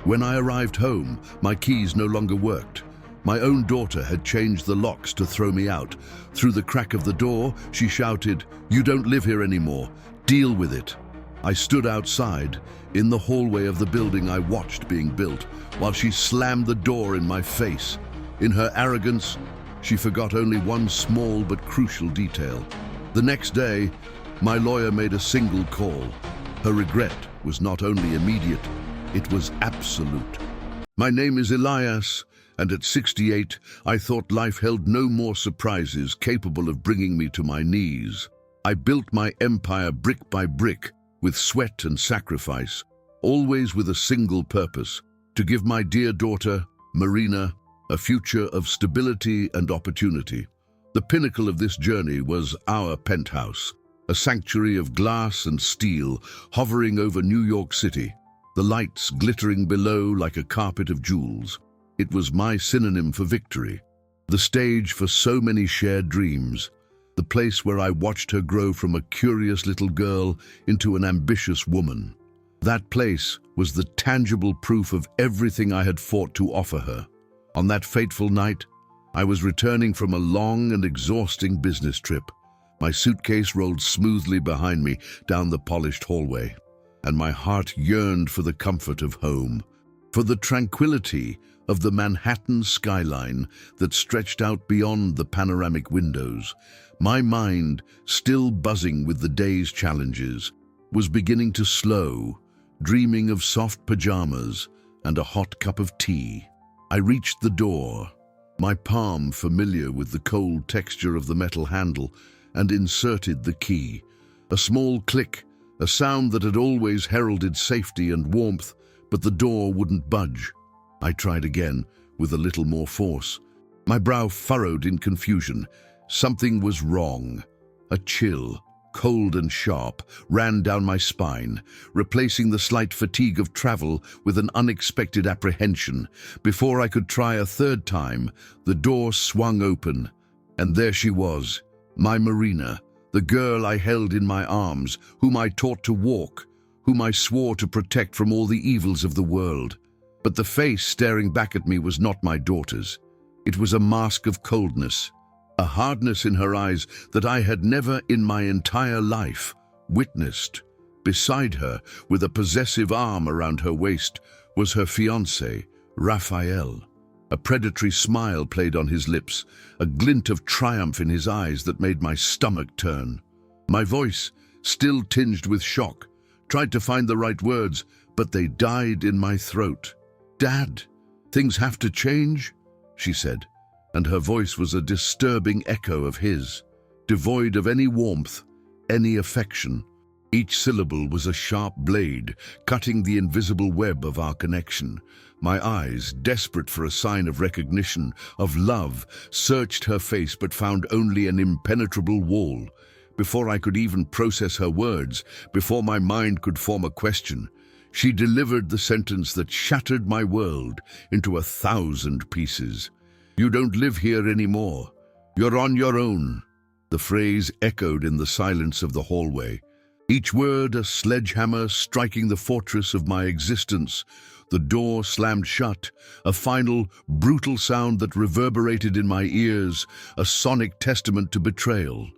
When I arrived home, my keys no longer worked. My own daughter had changed the locks to throw me out. Through the crack of the door, she shouted, "You don't live here anymore. Deal with it." I stood outside. In the hallway of the building I watched being built, while she slammed the door in my face. In her arrogance, she forgot only one small but crucial detail. The next day, my lawyer made a single call. Her regret was not only immediate, it was absolute. My name is Elias, and at 68, I thought life held no more surprises capable of bringing me to my knees. I built my empire brick by brick, with sweat and sacrifice, always with a single purpose: to give my dear daughter, Marina, a future of stability and opportunity. The pinnacle of this journey was our penthouse, a sanctuary of glass and steel hovering over New York City, the lights glittering below like a carpet of jewels. It was my synonym for victory, the stage for so many shared dreams, the place where I watched her grow from a curious little girl into an ambitious woman. That place was the tangible proof of everything I had fought to offer her. On that fateful night, I was returning from a long and exhausting business trip. My suitcase rolled smoothly behind me down the polished hallway, and my heart yearned for the comfort of home, for the tranquility of the Manhattan skyline that stretched out beyond the panoramic windows. My mind, still buzzing with the day's challenges, was beginning to slow, dreaming of soft pajamas and a hot cup of tea. I reached the door, my palm familiar with the cold texture of the metal handle, and inserted the key. A small click, a sound that had always heralded safety and warmth, but the door wouldn't budge. I tried again, with a little more force. My brow furrowed in confusion. Something was wrong. A chill, cold and sharp, ran down my spine, replacing the slight fatigue of travel with an unexpected apprehension. Before I could try a third time, the door swung open, and there she was, my Marina, the girl I held in my arms, whom I taught to walk, whom I swore to protect from all the evils of the world. But the face staring back at me was not my daughter's. It was a mask of coldness, a hardness in her eyes that I had never in my entire life witnessed. Beside her, with a possessive arm around her waist, was her fiancé, Raphael. A predatory smile played on his lips, a glint of triumph in his eyes that made my stomach turn. My voice, still tinged with shock, tried to find the right words, but they died in my throat. "Dad, things have to change," she said, and her voice was a disturbing echo of his, devoid of any warmth, any affection. Each syllable was a sharp blade, cutting the invisible web of our connection. My eyes, desperate for a sign of recognition, of love, searched her face but found only an impenetrable wall. Before I could even process her words, before my mind could form a question, she delivered the sentence that shattered my world into 1,000 pieces. "You don't live here anymore. You're on your own." The phrase echoed in the silence of the hallway, each word a sledgehammer striking the fortress of my existence. The door slammed shut, a final, brutal sound that reverberated in my ears, a sonic testament to betrayal.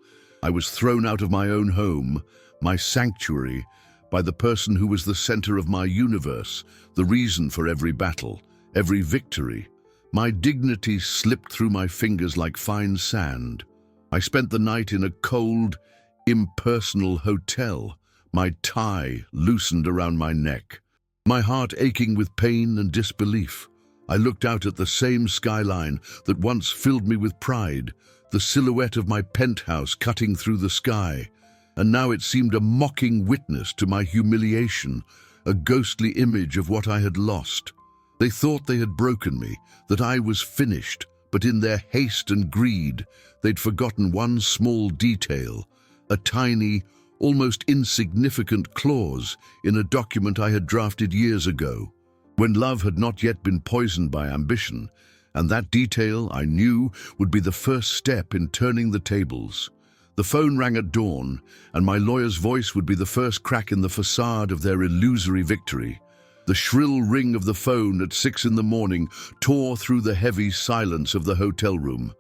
I was thrown out of my own home, my sanctuary, by the person who was the center of my universe, the reason for every battle, every victory. My dignity slipped through my fingers like fine sand. I spent the night in a cold, impersonal hotel, my tie loosened around my neck, my heart aching with pain and disbelief. I looked out at the same skyline that once filled me with pride, the silhouette of my penthouse cutting through the sky, and now it seemed a mocking witness to my humiliation, a ghostly image of what I had lost. They thought they had broken me, that I was finished, but in their haste and greed, they'd forgotten one small detail, a tiny, almost insignificant clause in a document I had drafted years ago, when love had not yet been poisoned by ambition, and that detail, I knew, would be the first step in turning the tables. The phone rang at dawn, and my lawyer's voice would be the first crack in the facade of their illusory victory. The shrill ring of the phone at 6 in the morning tore through the heavy silence of the hotel room.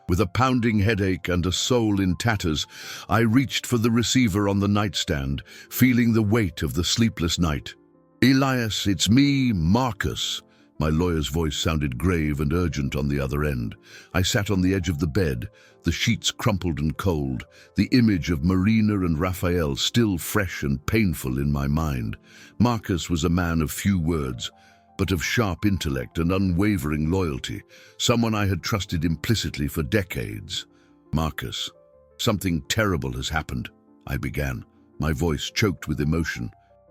With a pounding headache and a soul in tatters, I reached for the receiver on the nightstand, feeling the weight of the sleepless night. "Elias, it's me, Marcus." My lawyer's voice sounded grave and urgent on the other end. I sat on the edge of the bed, the sheets crumpled and cold, the image of Marina and Raphael still fresh and painful in my mind. Marcus was a man of few words, but of sharp intellect and unwavering loyalty, someone I had trusted implicitly for decades. "Marcus, something terrible has happened," I began, my voice choked with emotion.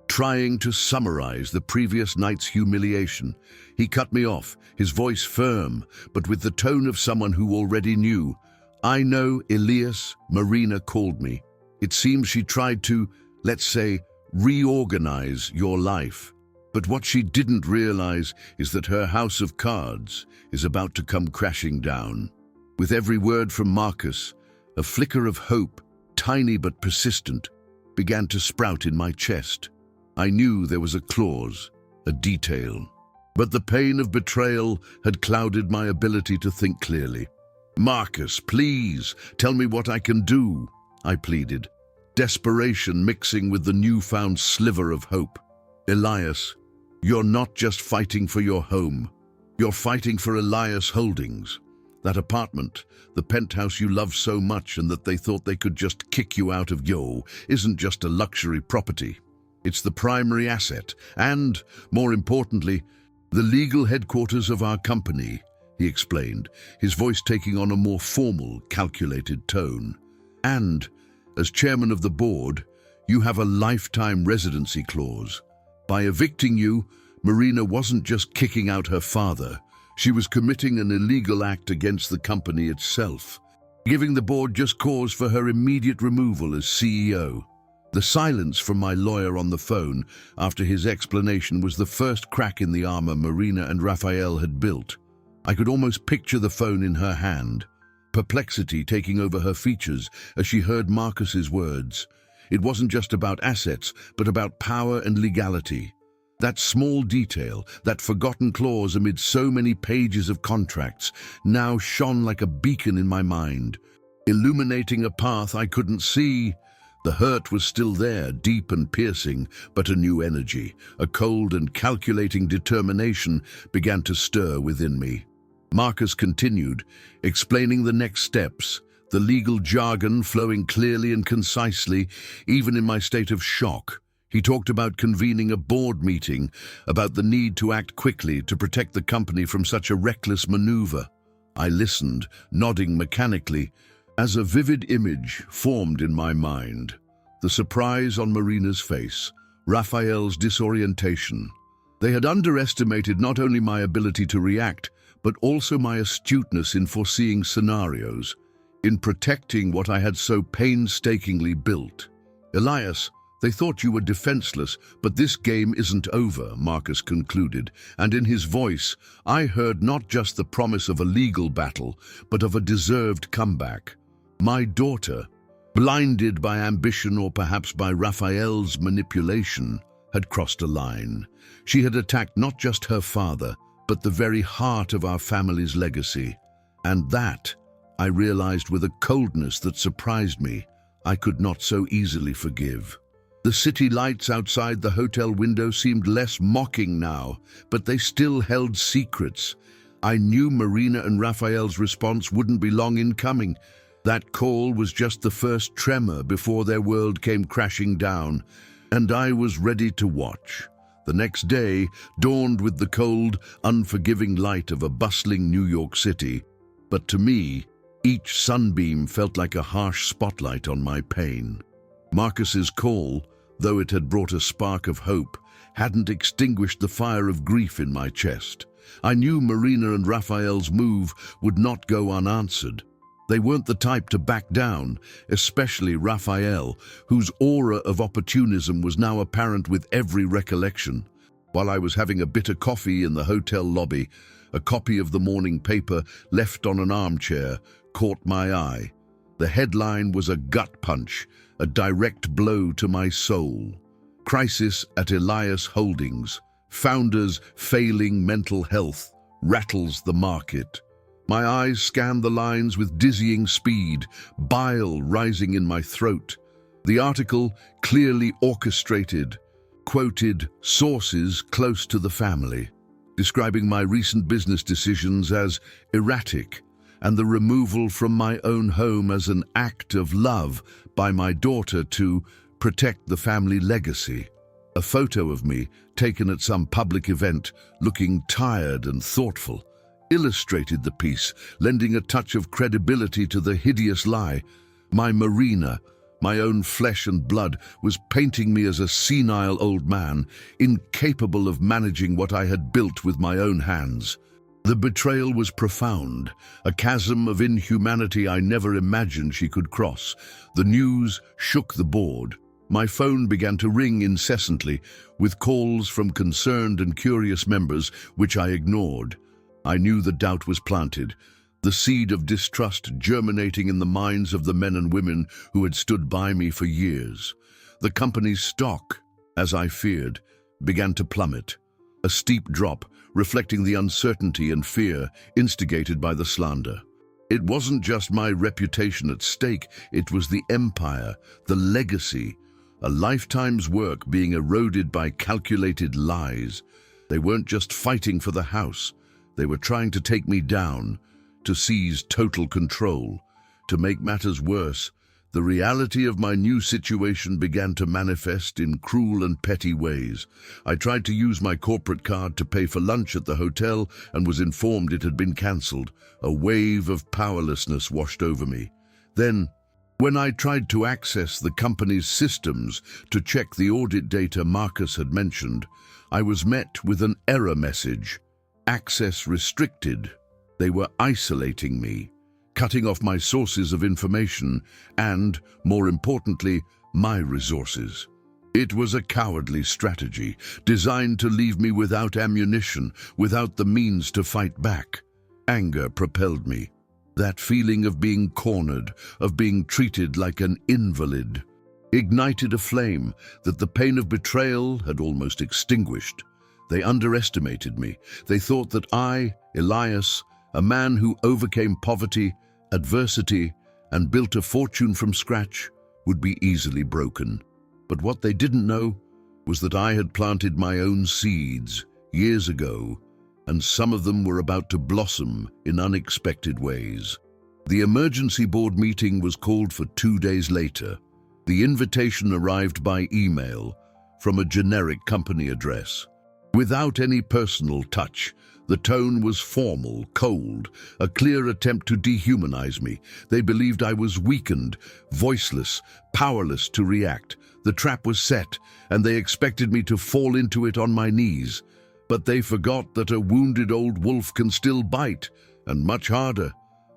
Trying to summarize the previous night's humiliation, he cut me off, his voice firm, but with the tone of someone who already knew. "I know, Elias, Marina called me. It seems she tried to, let's say, reorganize your life. But what she didn't realize is that her house of cards is about to come crashing down." With every word from Marcus, a flicker of hope, tiny but persistent, began to sprout in my chest. I knew there was a clause, a detail. But the pain of betrayal had clouded my ability to think clearly. "Marcus, please, tell me what I can do," I pleaded, desperation mixing with the newfound sliver of hope. "Elias, you're not just fighting for your home. You're fighting for Elias Holdings. That apartment, the penthouse you love so much and that they thought they could just kick you out of isn't just a luxury property. It's the primary asset and, more importantly, the legal headquarters of our company," he explained, his voice taking on a more formal, calculated tone. "And, as chairman of the board, you have a lifetime residency clause. By evicting you, Marina wasn't just kicking out her father, she was committing an illegal act against the company itself, giving the board just cause for her immediate removal as CEO." The silence from my lawyer on the phone after his explanation was the first crack in the armor Marina and Raphael had built. I could almost picture the phone in her hand, perplexity taking over her features as she heard Marcus's words. It wasn't just about assets, but about power and legality. That small detail, that forgotten clause amid so many pages of contracts, now shone like a beacon in my mind, illuminating a path I couldn't see. The hurt was still there, deep and piercing, but a new energy, a cold and calculating determination began to stir within me. Marcus continued, explaining the next steps, the legal jargon flowing clearly and concisely, even in my state of shock. He talked about convening a board meeting, about the need to act quickly to protect the company from such a reckless maneuver. I listened, nodding mechanically, as a vivid image formed in my mind. The surprise on Marina's face, Raphael's disorientation. They had underestimated not only my ability to react, but also my astuteness in foreseeing scenarios, in protecting what I had so painstakingly built. "Elias, they thought you were defenseless, but this game isn't over," Marcus concluded, and in his voice I heard not just the promise of a legal battle, but of a deserved comeback. My daughter, blinded by ambition or perhaps by Raphael's manipulation, had crossed a line. She had attacked not just her father, but the very heart of our family's legacy. And that, I realized with a coldness that surprised me, I could not so easily forgive. The city lights outside the hotel window seemed less mocking now, but they still held secrets. I knew Marina and Raphael's response wouldn't be long in coming. That call was just the first tremor before their world came crashing down, and I was ready to watch. The next day dawned with the cold, unforgiving light of a bustling New York City, but to me, each sunbeam felt like a harsh spotlight on my pain. Marcus's call, though it had brought a spark of hope, hadn't extinguished the fire of grief in my chest. I knew Marina and Raphael's move would not go unanswered. They weren't the type to back down, especially Raphael, whose aura of opportunism was now apparent with every recollection. While I was having a bitter coffee in the hotel lobby, a copy of the morning paper left on an armchair caught my eye. The headline was a gut punch, a direct blow to my soul. "Crisis at Elias Holdings. Founders' failing mental health rattles the market. My eyes scanned the lines with dizzying speed, bile rising in my throat. The article clearly orchestrated, quoted sources close to the family, describing my recent business decisions as erratic and the removal from my own home as an act of love by my daughter to protect the family legacy. A photo of me, taken at some public event, looking tired and thoughtful, illustrated the piece, lending a touch of credibility to the hideous lie. My Marina, my own flesh and blood, was painting me as a senile old man, incapable of managing what I had built with my own hands. The betrayal was profound, a chasm of inhumanity I never imagined she could cross. The news shook the board. My phone began to ring incessantly, with calls from concerned and curious members, which I ignored. I knew the doubt was planted, the seed of distrust germinating in the minds of the men and women who had stood by me for years. The company's stock, as I feared, began to plummet, a steep drop reflecting the uncertainty and fear instigated by the slander. It wasn't just my reputation at stake, it was the empire, the legacy, a lifetime's work being eroded by calculated lies. They weren't just fighting for the house, they were trying to take me down, to seize total control. To make matters worse, the reality of my new situation began to manifest in cruel and petty ways. I tried to use my corporate card to pay for lunch at the hotel and was informed it had been cancelled. A wave of powerlessness washed over me. Then, when I tried to access the company's systems to check the audit data Marcus had mentioned, I was met with an error message. Access restricted. They were isolating me, cutting off my sources of information and, more importantly, my resources. It was a cowardly strategy, designed to leave me without ammunition, without the means to fight back. Anger propelled me. That feeling of being cornered, of being treated like an invalid, ignited a flame that the pain of betrayal had almost extinguished. They underestimated me. They thought that I, Elias, a man who overcame poverty, adversity, and built a fortune from scratch, would be easily broken. But what they didn't know was that I had planted my own seeds years ago, and some of them were about to blossom in unexpected ways. The emergency board meeting was called for 2 days later. The invitation arrived by email from a generic company address. Without any personal touch, the tone was formal, cold, a clear attempt to dehumanize me. They believed I was weakened, voiceless, powerless to react. The trap was set, and they expected me to fall into it on my knees. But they forgot that a wounded old wolf can still bite, and much harder.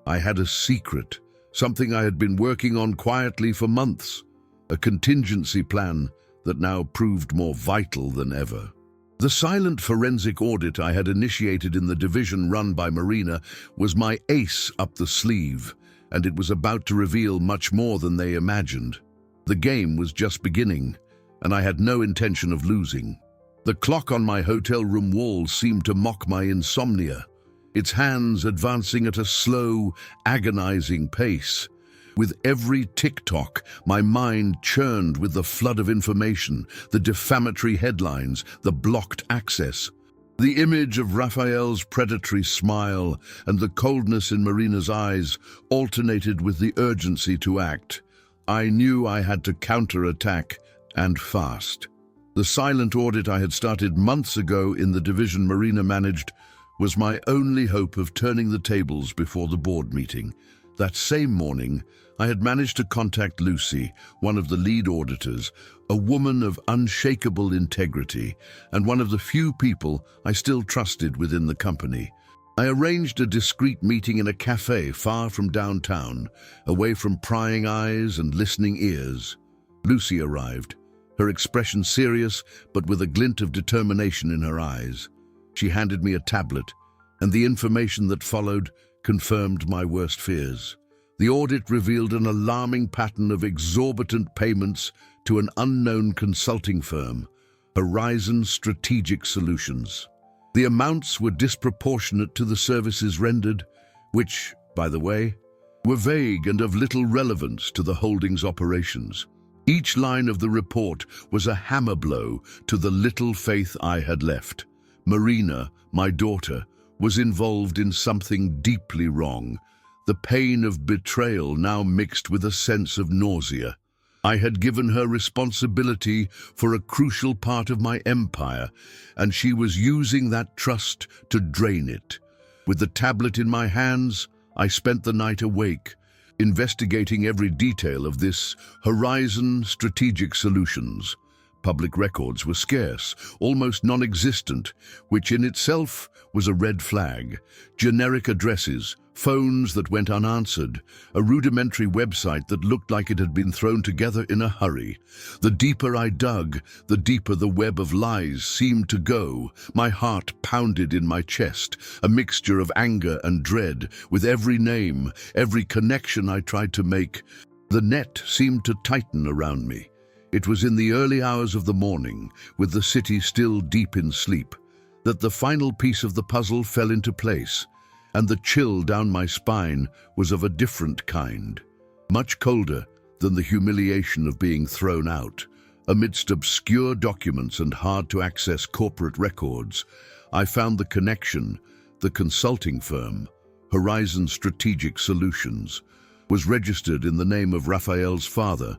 I had a secret, something I had been working on quietly for months, a contingency plan that now proved more vital than ever. The silent forensic audit I had initiated in the division run by Marina was my ace up the sleeve, and it was about to reveal much more than they imagined. The game was just beginning, and I had no intention of losing. The clock on my hotel room wall seemed to mock my insomnia, its hands advancing at a slow, agonizing pace. With every tick-tock, my mind churned with the flood of information, the defamatory headlines, the blocked access. The image of Raphael's predatory smile and the coldness in Marina's eyes alternated with the urgency to act. I knew I had to counterattack, and fast. The silent audit I had started months ago in the division Marina managed was my only hope of turning the tables before the board meeting. That same morning, I had managed to contact Lucy, one of the lead auditors, a woman of unshakable integrity, and one of the few people I still trusted within the company. I arranged a discreet meeting in a cafe far from downtown, away from prying eyes and listening ears. Lucy arrived, her expression serious, but with a glint of determination in her eyes. She handed me a tablet, and the information that followed confirmed my worst fears. The audit revealed an alarming pattern of exorbitant payments to an unknown consulting firm, Horizon Strategic Solutions. The amounts were disproportionate to the services rendered, which, by the way, were vague and of little relevance to the holding's operations. Each line of the report was a hammer blow to the little faith I had left. Marina, my daughter, was involved in something deeply wrong. The pain of betrayal now mixed with a sense of nausea. I had given her responsibility for a crucial part of my empire, and she was using that trust to drain it. With the tablet in my hands, I spent the night awake, investigating every detail of this Horizon Strategic Solutions. Public records were scarce, almost non-existent, which in itself was a red flag. Generic addresses, phones that went unanswered, a rudimentary website that looked like it had been thrown together in a hurry. The deeper I dug, the deeper the web of lies seemed to go. My heart pounded in my chest, a mixture of anger and dread. With every name, every connection I tried to make, the net seemed to tighten around me. It was in the early hours of the morning, with the city still deep in sleep, that the final piece of the puzzle fell into place, and the chill down my spine was of a different kind, much colder than the humiliation of being thrown out. Amidst obscure documents and hard-to-access corporate records, I found the connection. The consulting firm, Horizon Strategic Solutions, was registered in the name of Raphael's father.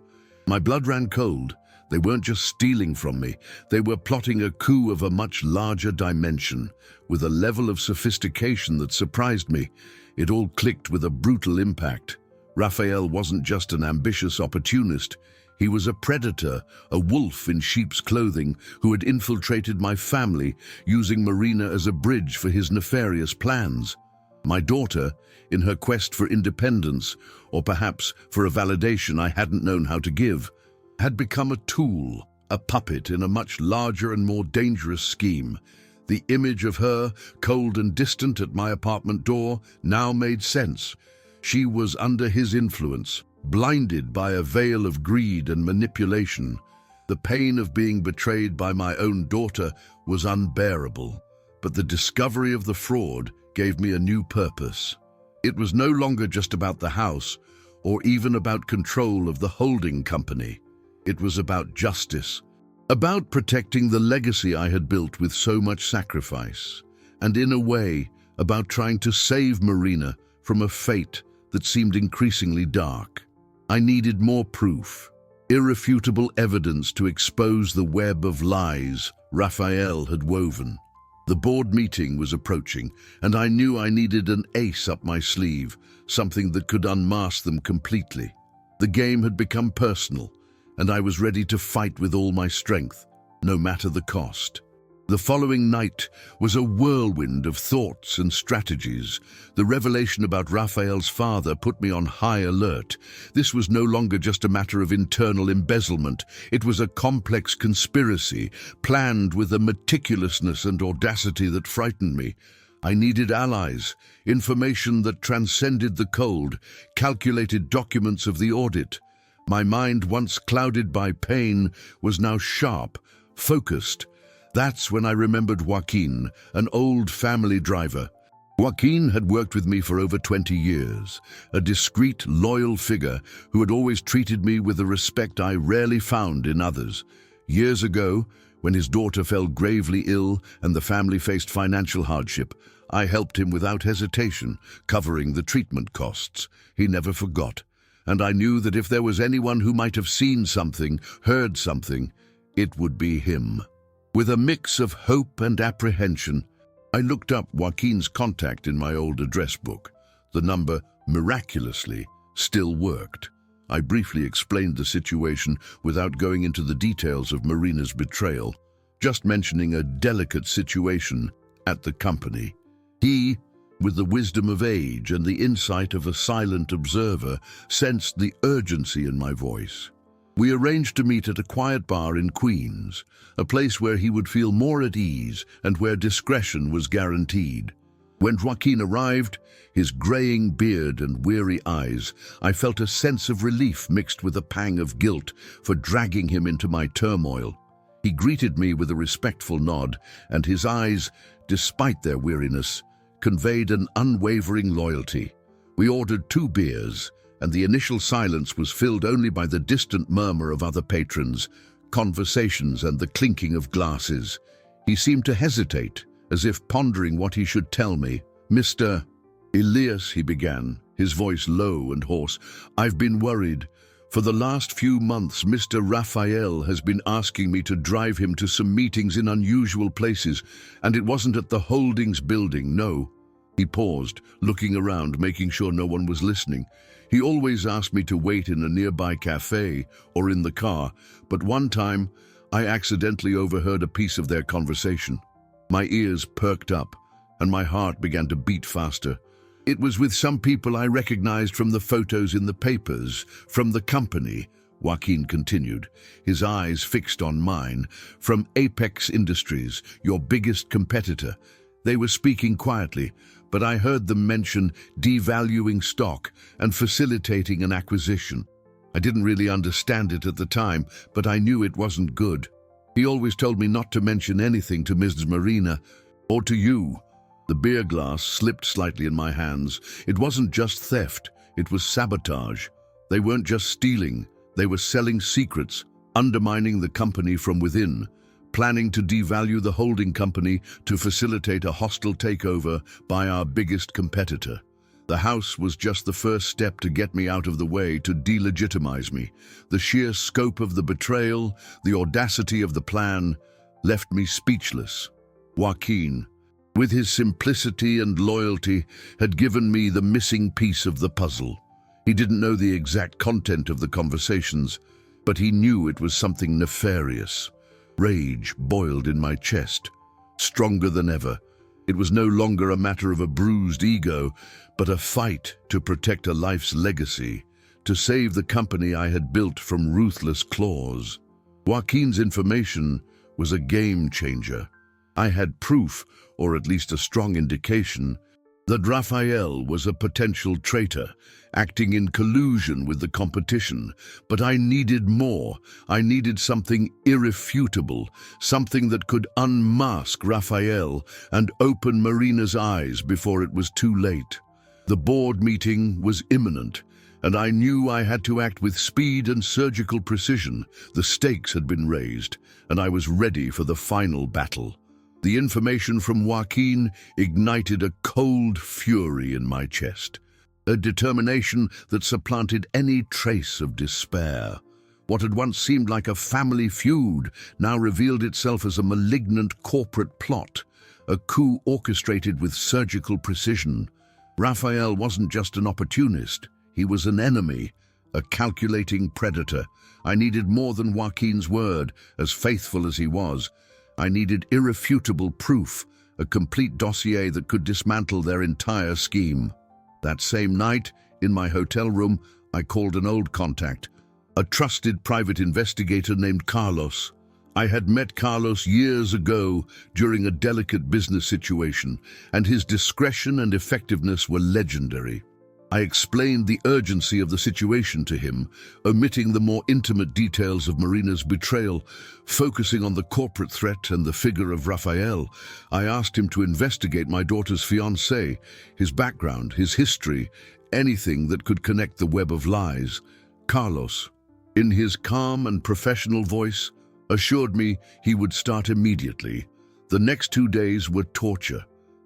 My blood ran cold. They weren't just stealing from me, they were plotting a coup of a much larger dimension, with a level of sophistication that surprised me. It all clicked with a brutal impact. Raphael wasn't just an ambitious opportunist, he was a predator, a wolf in sheep's clothing who had infiltrated my family, using Marina as a bridge for his nefarious plans. My daughter, in her quest for independence, or perhaps for a validation I hadn't known how to give, had become a tool, a puppet in a much larger and more dangerous scheme. The image of her, cold and distant at my apartment door, now made sense. She was under his influence, blinded by a veil of greed and manipulation. The pain of being betrayed by my own daughter was unbearable, but the discovery of the fraud gave me a new purpose. It was no longer just about the house, or even about control of the holding company. It was about justice, about protecting the legacy I had built with so much sacrifice, and in a way, about trying to save Marina from a fate that seemed increasingly dark. I needed more proof, irrefutable evidence to expose the web of lies Raphael had woven. The board meeting was approaching, and I knew I needed an ace up my sleeve, something that could unmask them completely. The game had become personal, and I was ready to fight with all my strength, no matter the cost. The following night was a whirlwind of thoughts and strategies. The revelation about Raphael's father put me on high alert. This was no longer just a matter of internal embezzlement. It was a complex conspiracy, planned with a meticulousness and audacity that frightened me. I needed allies, information that transcended the cold, calculated documents of the audit. My mind, once clouded by pain, was now sharp, focused. That's when I remembered Joaquin, an old family driver. Joaquin had worked with me for over 20 years, a discreet, loyal figure who had always treated me with a respect I rarely found in others. Years ago, when his daughter fell gravely ill and the family faced financial hardship, I helped him without hesitation, covering the treatment costs. He never forgot. And I knew that if there was anyone who might have seen something, heard something, it would be him. With a mix of hope and apprehension, I looked up Joaquin's contact in my old address book. The number, miraculously, still worked. I briefly explained the situation without going into the details of Marina's betrayal, just mentioning a delicate situation at the company. He, with the wisdom of age and the insight of a silent observer, sensed the urgency in my voice. We arranged to meet at a quiet bar in Queens, a place where he would feel more at ease and where discretion was guaranteed. When Joaquin arrived, his graying beard and weary eyes, I felt a sense of relief mixed with a pang of guilt for dragging him into my turmoil. He greeted me with a respectful nod, and his eyes, despite their weariness, conveyed an unwavering loyalty. We ordered 2 beers, and the initial silence was filled only by the distant murmur of other patrons, conversations and the clinking of glasses. He seemed to hesitate, as if pondering what he should tell me. "Mr. Elias," he began, his voice low and hoarse, "I've been worried. For the last few months, Mr. Raphael has been asking me to drive him to some meetings in unusual places, and it wasn't at the Holdings building, no." He paused, looking around, making sure no one was listening. "He always asked me to wait in a nearby cafe or in the car, but one time I accidentally overheard a piece of their conversation. My ears perked up, and my heart began to beat faster. It was with some people I recognized from the photos in the papers, from the company," Joaquin continued, his eyes fixed on mine, "from Apex Industries, your biggest competitor. They were speaking quietly, but I heard them mention devaluing stock and facilitating an acquisition. I didn't really understand it at the time, but I knew it wasn't good. He always told me not to mention anything to Mrs. Marina or to you." The beer glass slipped slightly in my hands. It wasn't just theft, it was sabotage. They weren't just stealing, they were selling secrets, undermining the company from within, planning to devalue the holding company to facilitate a hostile takeover by our biggest competitor. The house was just the first step to get me out of the way, to delegitimize me. The sheer scope of the betrayal, the audacity of the plan, left me speechless. Joaquin, with his simplicity and loyalty, had given me the missing piece of the puzzle. He didn't know the exact content of the conversations, but he knew it was something nefarious. Rage boiled in my chest, stronger than ever. It was no longer a matter of a bruised ego, but a fight to protect a life's legacy, to save the company I had built from ruthless claws. Joaquin's information was a game changer. I had proof, or at least a strong indication, that Raphael was a potential traitor, acting in collusion with the competition. But I needed more. I needed something irrefutable, something that could unmask Raphael and open Marina's eyes before it was too late. The board meeting was imminent, and I knew I had to act with speed and surgical precision. The stakes had been raised, and I was ready for the final battle. The information from Joaquin ignited a cold fury in my chest, a determination that supplanted any trace of despair. What had once seemed like a family feud now revealed itself as a malignant corporate plot, a coup orchestrated with surgical precision. Raphael wasn't just an opportunist, he was an enemy, a calculating predator. I needed more than Joaquin's word, as faithful as he was. I needed irrefutable proof, a complete dossier that could dismantle their entire scheme. That same night, in my hotel room, I called an old contact, a trusted private investigator named Carlos. I had met Carlos years ago during a delicate business situation, and his discretion and effectiveness were legendary. I explained the urgency of the situation to him, omitting the more intimate details of Marina's betrayal, focusing on the corporate threat and the figure of Raphael. I asked him to investigate my daughter's fiancé, his background, his history, anything that could connect the web of lies. Carlos, in his calm and professional voice, assured me he would start immediately. The next 2 days were torture.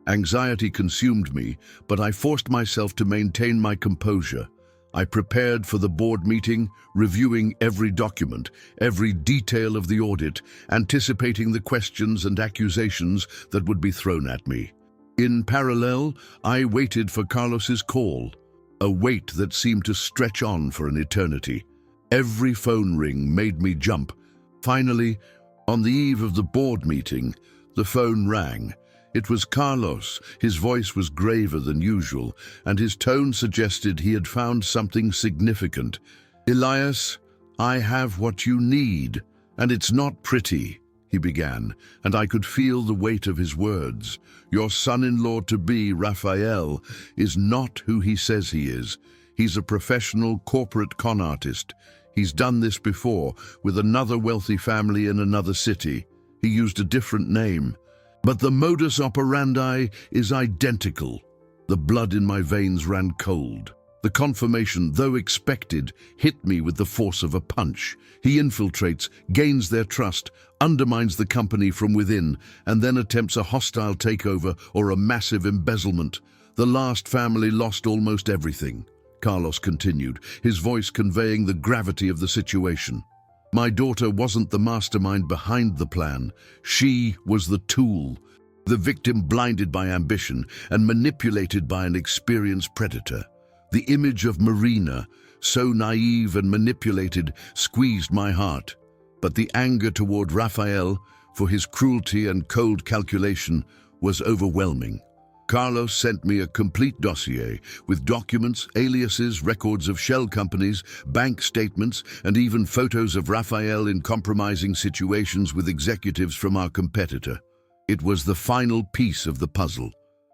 Anxiety consumed me, but I forced myself to maintain my composure. I prepared for the board meeting, reviewing every document, every detail of the audit, anticipating the questions and accusations that would be thrown at me. In parallel, I waited for Carlos's call, a wait that seemed to stretch on for an eternity. Every phone ring made me jump. Finally, on the eve of the board meeting, the phone rang. It was Carlos. His voice was graver than usual, and his tone suggested he had found something significant. "Elias, I have what you need, and it's not pretty," he began, and I could feel the weight of his words. "Your son-in-law-to-be, Raphael, is not who he says he is. He's a professional corporate con artist. He's done this before with another wealthy family in another city. He used a different name, but the modus operandi is identical. The blood in my veins ran cold. The confirmation, though expected, hit me with the force of a punch. He infiltrates, gains their trust, undermines the company from within, and then attempts a hostile takeover or a massive embezzlement. The last family lost almost everything. Carlos continued, his voice conveying the gravity of the situation. My daughter wasn't the mastermind behind the plan. She was the tool, the victim blinded by ambition and manipulated by an experienced predator. The image of Marina, so naive and manipulated, squeezed my heart. But the anger toward Rafael, for his cruelty and cold calculation, was overwhelming. Carlos sent me a complete dossier with documents, aliases, records of shell companies, bank statements, and even photos of Rafael in compromising situations with executives from our competitor. It was the final piece of the puzzle.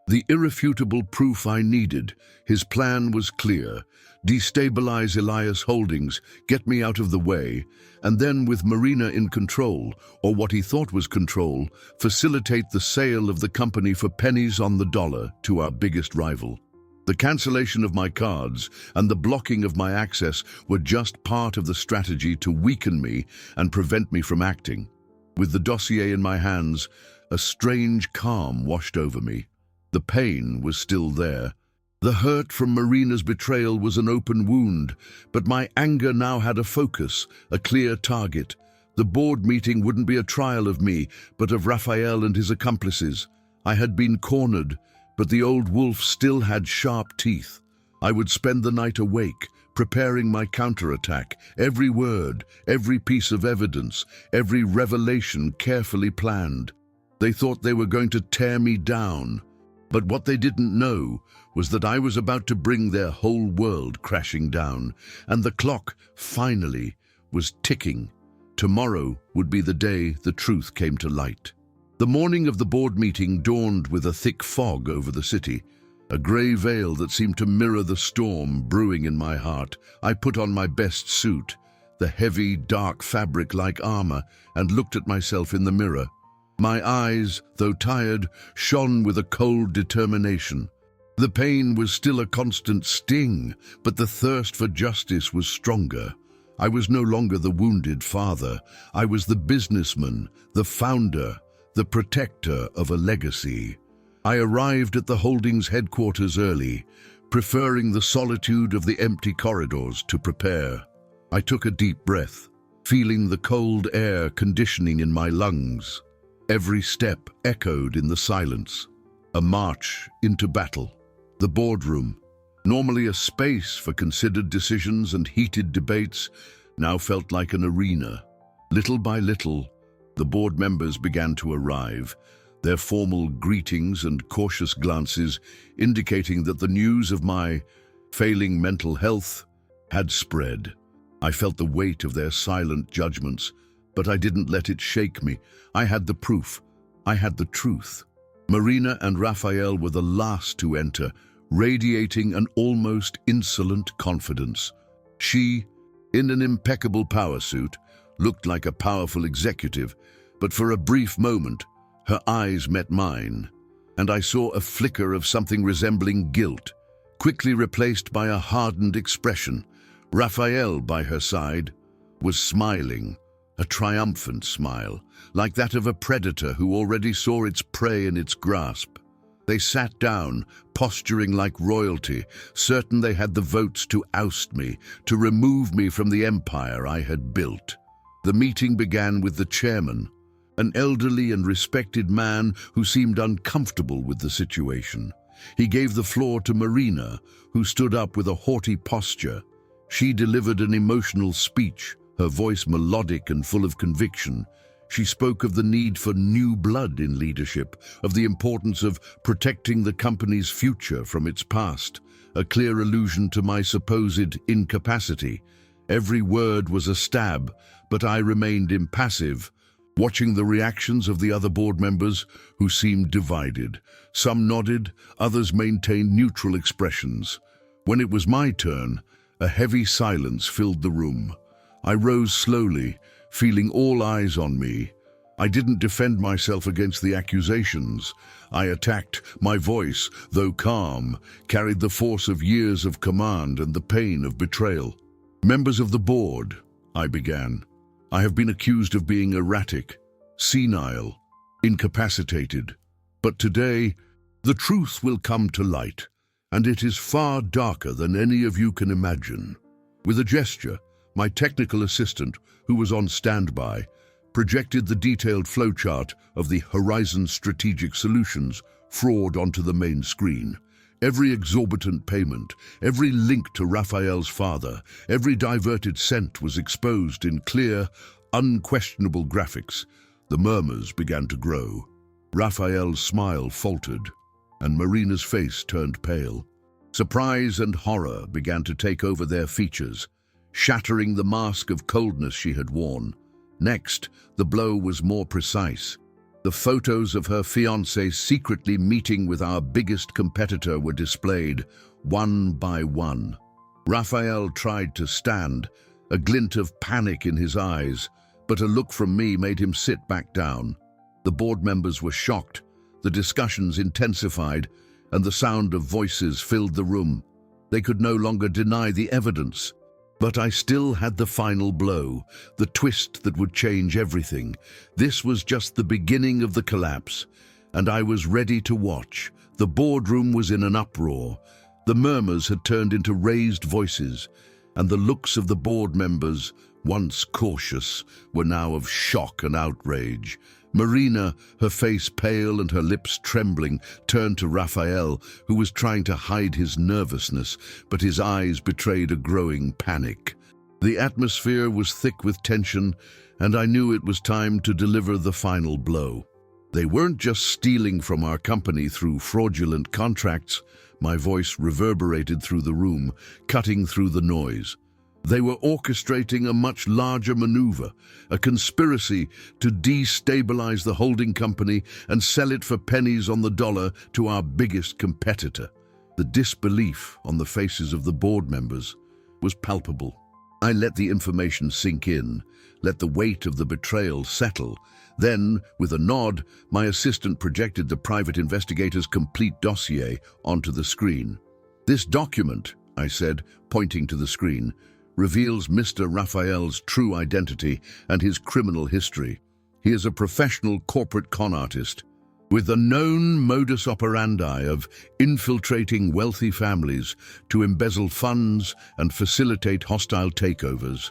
The irrefutable proof I needed. His plan was clear. Destabilize Elias Holdings, get me out of the way, and then with Marina in control, or what he thought was control, facilitate the sale of the company for pennies on the dollar to our biggest rival. The cancellation of my cards and the blocking of my access were just part of the strategy to weaken me and prevent me from acting. With the dossier in my hands, a strange calm washed over me. The pain was still there. The hurt from Marina's betrayal was an open wound, but my anger now had a focus, a clear target. The board meeting wouldn't be a trial of me, but of Rafael and his accomplices. I had been cornered, but the old wolf still had sharp teeth. I would spend the night awake, preparing my counterattack, every word, every piece of evidence, every revelation carefully planned. They thought they were going to tear me down. But what they didn't know was that I was about to bring their whole world crashing down, and the clock, finally, was ticking. Tomorrow would be the day the truth came to light. The morning of the board meeting dawned with a thick fog over the city, a grey veil that seemed to mirror the storm brewing in my heart. I put on my best suit, the heavy, dark fabric like armor, and looked at myself in the mirror. My eyes, though tired, shone with a cold determination. The pain was still a constant sting, but the thirst for justice was stronger. I was no longer the wounded father. I was the businessman, the founder, the protector of a legacy. I arrived at the holdings headquarters early, preferring the solitude of the empty corridors to prepare. I took a deep breath, feeling the cold air conditioning in my lungs. Every step echoed in the silence. A march into battle. The boardroom, normally a space for considered decisions and heated debates, now felt like an arena. Little by little, the board members began to arrive, their formal greetings and cautious glances indicating that the news of my failing mental health had spread. I felt the weight of their silent judgments, but I didn't let it shake me. I had the proof. I had the truth. Marina and Rafael were the last to enter, radiating an almost insolent confidence. She, in an impeccable power suit, looked like a powerful executive, but for a brief moment, her eyes met mine, and I saw a flicker of something resembling guilt, quickly replaced by a hardened expression. Rafael, by her side, was smiling. A triumphant smile, like that of a predator who already saw its prey in its grasp. They sat down, posturing like royalty, certain they had the votes to oust me, to remove me from the empire I had built. The meeting began with the chairman, an elderly and respected man who seemed uncomfortable with the situation. He gave the floor to Marina, who stood up with a haughty posture. She delivered an emotional speech, her voice melodic and full of conviction. She spoke of the need for new blood in leadership, of the importance of protecting the company's future from its past, a clear allusion to my supposed incapacity. Every word was a stab, but I remained impassive, watching the reactions of the other board members who seemed divided. Some nodded, others maintained neutral expressions. When it was my turn, a heavy silence filled the room. I rose slowly, feeling all eyes on me. I didn't defend myself against the accusations. I attacked. My voice, though calm, carried the force of years of command and the pain of betrayal. "Members of the board," I began, "I have been accused of being erratic, senile, incapacitated. But today, the truth will come to light, and it is far darker than any of you can imagine." With a gesture, my technical assistant, who was on standby, projected the detailed flowchart of the Horizon Strategic Solutions fraud onto the main screen. Every exorbitant payment, every link to Raphael's father, every diverted cent was exposed in clear, unquestionable graphics. The murmurs began to grow. Raphael's smile faltered, and Marina's face turned pale. Surprise and horror began to take over their features, shattering the mask of coldness she had worn. Next, the blow was more precise. The photos of her fiancé secretly meeting with our biggest competitor were displayed, one by one. Raphael tried to stand, a glint of panic in his eyes, but a look from me made him sit back down. The board members were shocked, the discussions intensified, and the sound of voices filled the room. They could no longer deny the evidence. But I still had the final blow, the twist that would change everything. This was just the beginning of the collapse, and I was ready to watch. The boardroom was in an uproar. The murmurs had turned into raised voices, and the looks of the board members, once cautious, were now of shock and outrage. Marina, her face pale and her lips trembling, turned to Raphael, who was trying to hide his nervousness, but his eyes betrayed a growing panic. The atmosphere was thick with tension, and I knew it was time to deliver the final blow. They weren't just stealing from our company through fraudulent contracts. My voice reverberated through the room, cutting through the noise. They were orchestrating a much larger maneuver, a conspiracy to destabilize the holding company and sell it for pennies on the dollar to our biggest competitor. The disbelief on the faces of the board members was palpable. I let the information sink in, let the weight of the betrayal settle. Then, with a nod, my assistant projected the private investigator's complete dossier onto the screen. "This document," I said, pointing to the screen, "reveals Mr. Raphael's true identity and his criminal history. He is a professional corporate con artist, with a known modus operandi of infiltrating wealthy families to embezzle funds and facilitate hostile takeovers."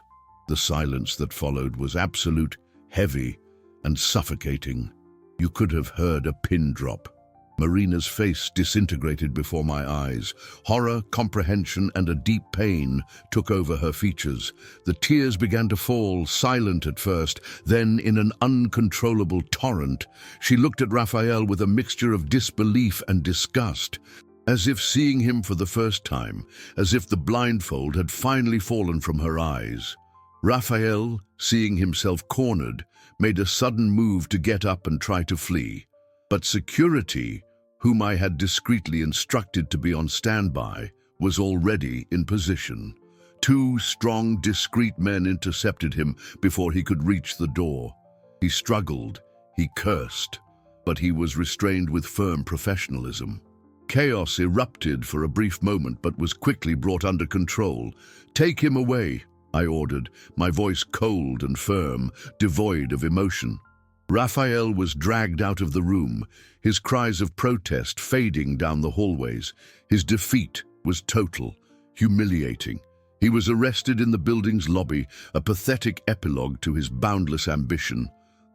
The silence that followed was absolute, heavy, and suffocating. You could have heard a pin drop. Marina's face disintegrated before my eyes. Horror, comprehension, and a deep pain took over her features. The tears began to fall, silent at first, then in an uncontrollable torrent. She looked at Raphael with a mixture of disbelief and disgust, as if seeing him for the first time, as if the blindfold had finally fallen from her eyes. Raphael, seeing himself cornered, made a sudden move to get up and try to flee. But security, whom I had discreetly instructed to be on standby, was already in position. 2 strong, discreet men intercepted him before he could reach the door. He struggled, he cursed, but he was restrained with firm professionalism. Chaos erupted for a brief moment but was quickly brought under control. "Take him away," I ordered, my voice cold and firm, devoid of emotion. Raphael was dragged out of the room, his cries of protest fading down the hallways. His defeat was total, humiliating. He was arrested in the building's lobby, a pathetic epilogue to his boundless ambition.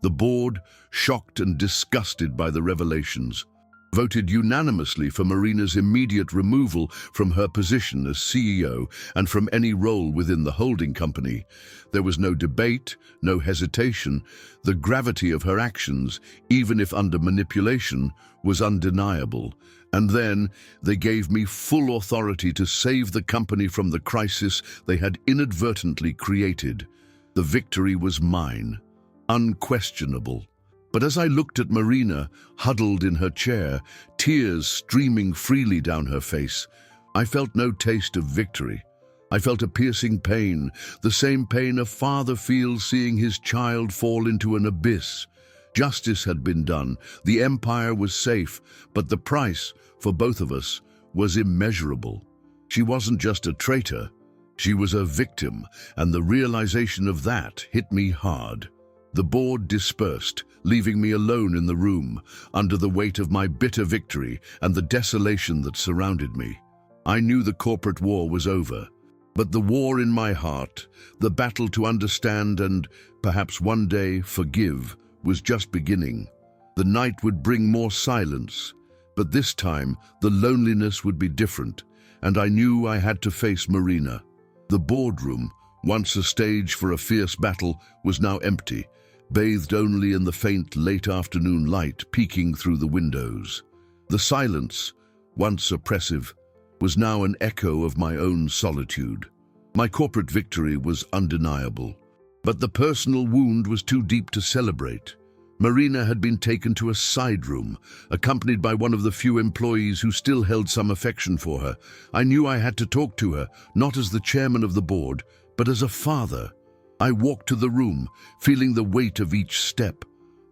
The board, shocked and disgusted by the revelations, voted unanimously for Marina's immediate removal from her position as CEO and from any role within the holding company. There was no debate, no hesitation. The gravity of her actions, even if under manipulation, was undeniable. And then they gave me full authority to save the company from the crisis they had inadvertently created. The victory was mine, unquestionable. But as I looked at Marina, huddled in her chair, tears streaming freely down her face, I felt no taste of victory. I felt a piercing pain, the same pain a father feels seeing his child fall into an abyss. Justice had been done, the empire was safe, but the price, for both of us, was immeasurable. She wasn't just a traitor, she was a victim, and the realization of that hit me hard. The board dispersed, leaving me alone in the room, under the weight of my bitter victory and the desolation that surrounded me. I knew the corporate war was over, but the war in my heart, the battle to understand and, perhaps one day, forgive, was just beginning. The night would bring more silence, but this time the loneliness would be different, and I knew I had to face Marina. The boardroom, once a stage for a fierce battle, was now empty, bathed only in the faint late afternoon light peeking through the windows. The silence, once oppressive, was now an echo of my own solitude. My corporate victory was undeniable, but the personal wound was too deep to celebrate. Marina had been taken to a side room, accompanied by one of the few employees who still held some affection for her. I knew I had to talk to her, not as the chairman of the board, but as a father. I walked to the room, feeling the weight of each step.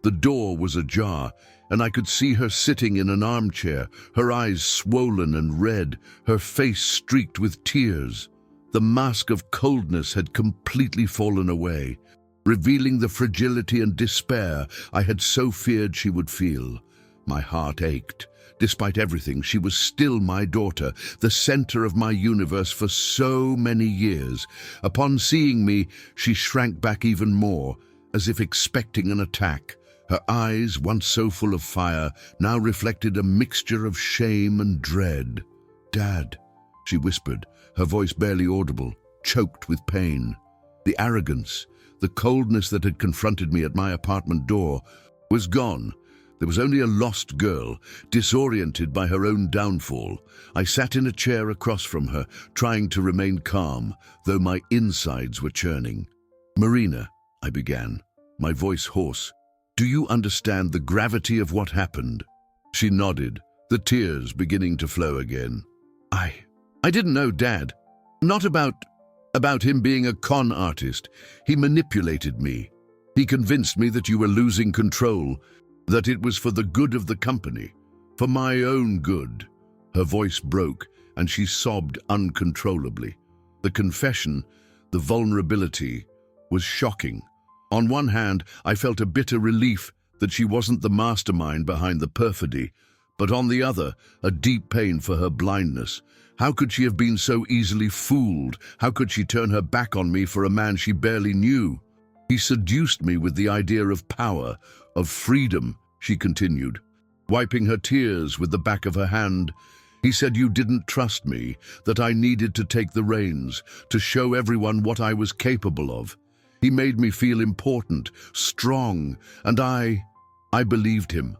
The door was ajar, and I could see her sitting in an armchair, her eyes swollen and red, her face streaked with tears. The mask of coldness had completely fallen away, revealing the fragility and despair I had so feared she would feel. My heart ached. Despite everything, she was still my daughter, the center of my universe for so many years. Upon seeing me, she shrank back even more, as if expecting an attack. Her eyes, once so full of fire, now reflected a mixture of shame and dread. "Dad," she whispered, her voice barely audible, choked with pain. The arrogance, the coldness that had confronted me at my apartment door, was gone. There was only a lost girl, disoriented by her own downfall. I sat in a chair across from her, trying to remain calm, though my insides were churning. "Marina," I began, my voice hoarse, "do you understand the gravity of what happened?" She nodded, the tears beginning to flow again. I didn't know, Dad. Not about him being a con artist. He manipulated me. He convinced me that you were losing control, that it was for the good of the company, for my own good." Her voice broke, and she sobbed uncontrollably. The confession, the vulnerability, was shocking. On one hand, I felt a bitter relief that she wasn't the mastermind behind the perfidy, but on the other, a deep pain for her blindness. How could she have been so easily fooled? How could she turn her back on me for a man she barely knew? "He seduced me with the idea of power, of freedom," she continued, wiping her tears with the back of her hand. "He said you didn't trust me, that I needed to take the reins, to show everyone what I was capable of. He made me feel important, strong, and I believed him.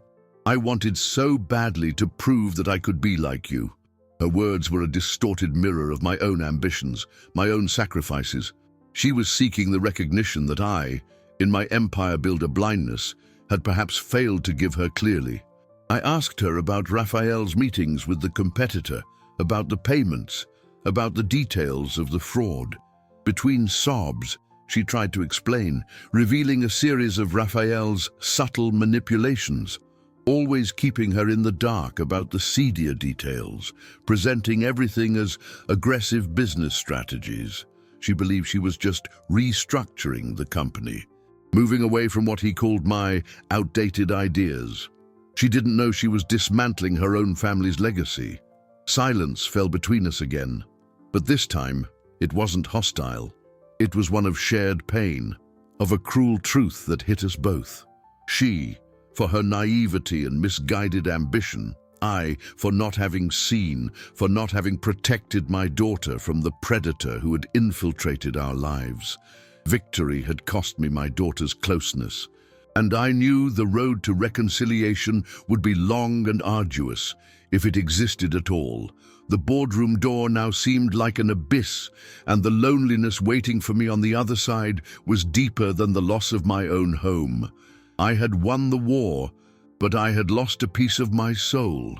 I wanted so badly to prove that I could be like you." Her words were a distorted mirror of my own ambitions, my own sacrifices. She was seeking the recognition that I, in my empire builder blindness, had perhaps failed to give her clearly. I asked her about Raphael's meetings with the competitor, about the payments, about the details of the fraud. Between sobs, she tried to explain, revealing a series of Raphael's subtle manipulations, always keeping her in the dark about the seedier details, presenting everything as aggressive business strategies. She believed she was just restructuring the company, moving away from what he called my outdated ideas. She didn't know she was dismantling her own family's legacy. Silence fell between us again, but this time it wasn't hostile. It was one of shared pain, of a cruel truth that hit us both. She, for her naivety and misguided ambition. I, for not having seen, for not having protected my daughter from the predator who had infiltrated our lives. Victory had cost me my daughter's closeness, and I knew the road to reconciliation would be long and arduous, if it existed at all. The boardroom door now seemed like an abyss, and the loneliness waiting for me on the other side was deeper than the loss of my own home. I had won the war, but I had lost a piece of my soul,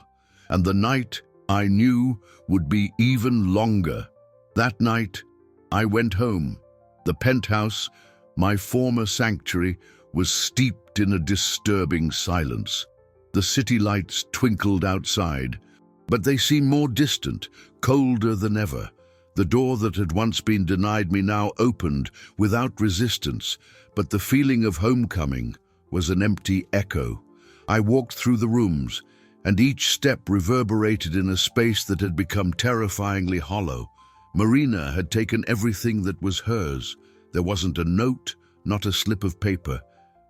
and the night, I knew, would be even longer. That night, I went home. The penthouse, my former sanctuary, was steeped in a disturbing silence. The city lights twinkled outside, but they seemed more distant, colder than ever. The door that had once been denied me now opened without resistance, but the feeling of homecoming was an empty echo. I walked through the rooms, and each step reverberated in a space that had become terrifyingly hollow. Marina had taken everything that was hers. There wasn't a note, not a slip of paper,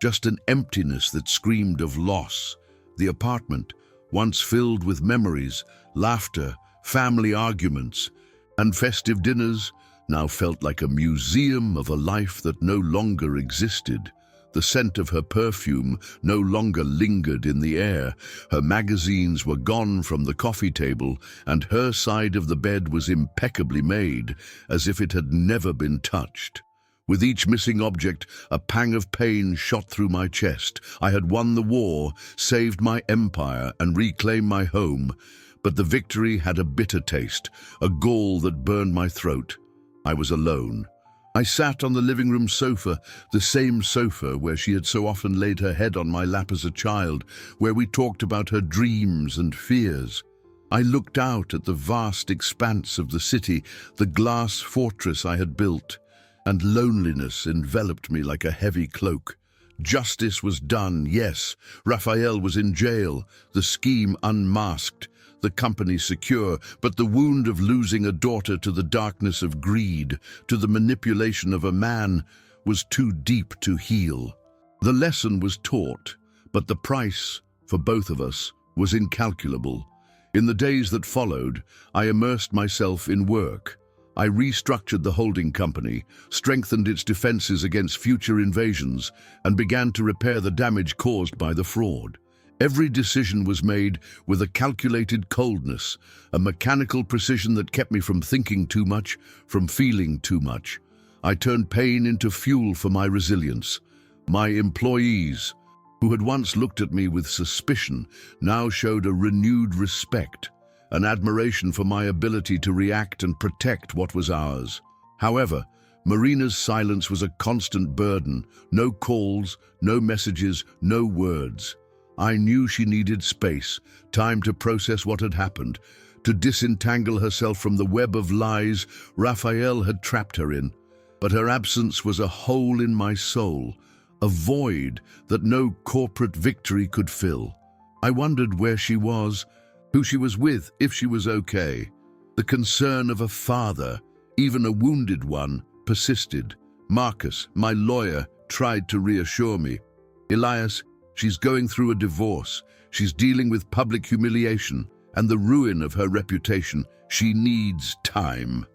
just an emptiness that screamed of loss. The apartment, once filled with memories, laughter, family arguments, and festive dinners, now felt like a museum of a life that no longer existed. The scent of her perfume no longer lingered in the air. Her magazines were gone from the coffee table, and her side of the bed was impeccably made, as if it had never been touched. With each missing object, a pang of pain shot through my chest. I had won the war, saved my empire, and reclaimed my home, but the victory had a bitter taste, a gall that burned my throat. I was alone. I sat on the living room sofa, the same sofa where she had so often laid her head on my lap as a child, where we talked about her dreams and fears. I looked out at the vast expanse of the city, the glass fortress I had built, and loneliness enveloped me like a heavy cloak. Justice was done, yes. Raphael was in jail, the scheme unmasked, the company secure, but the wound of losing a daughter to the darkness of greed, to the manipulation of a man, was too deep to heal. The lesson was taught, but the price, for both of us, was incalculable. In the days that followed, I immersed myself in work. I restructured the holding company, strengthened its defenses against future invasions, and began to repair the damage caused by the fraud. Every decision was made with a calculated coldness, a mechanical precision that kept me from thinking too much, from feeling too much. I turned pain into fuel for my resilience. My employees, who had once looked at me with suspicion, now showed a renewed respect, an admiration for my ability to react and protect what was ours. However, Marina's silence was a constant burden. No calls, no messages, no words. I knew she needed space, time to process what had happened, to disentangle herself from the web of lies Raphael had trapped her in. But her absence was a hole in my soul, a void that no corporate victory could fill. I wondered where she was, who she was with, if she was okay. The concern of a father, even a wounded one, persisted. Marcus, my lawyer, tried to reassure me. Elias, she's going through a divorce. She's dealing with public humiliation and the ruin of her reputation. She needs time.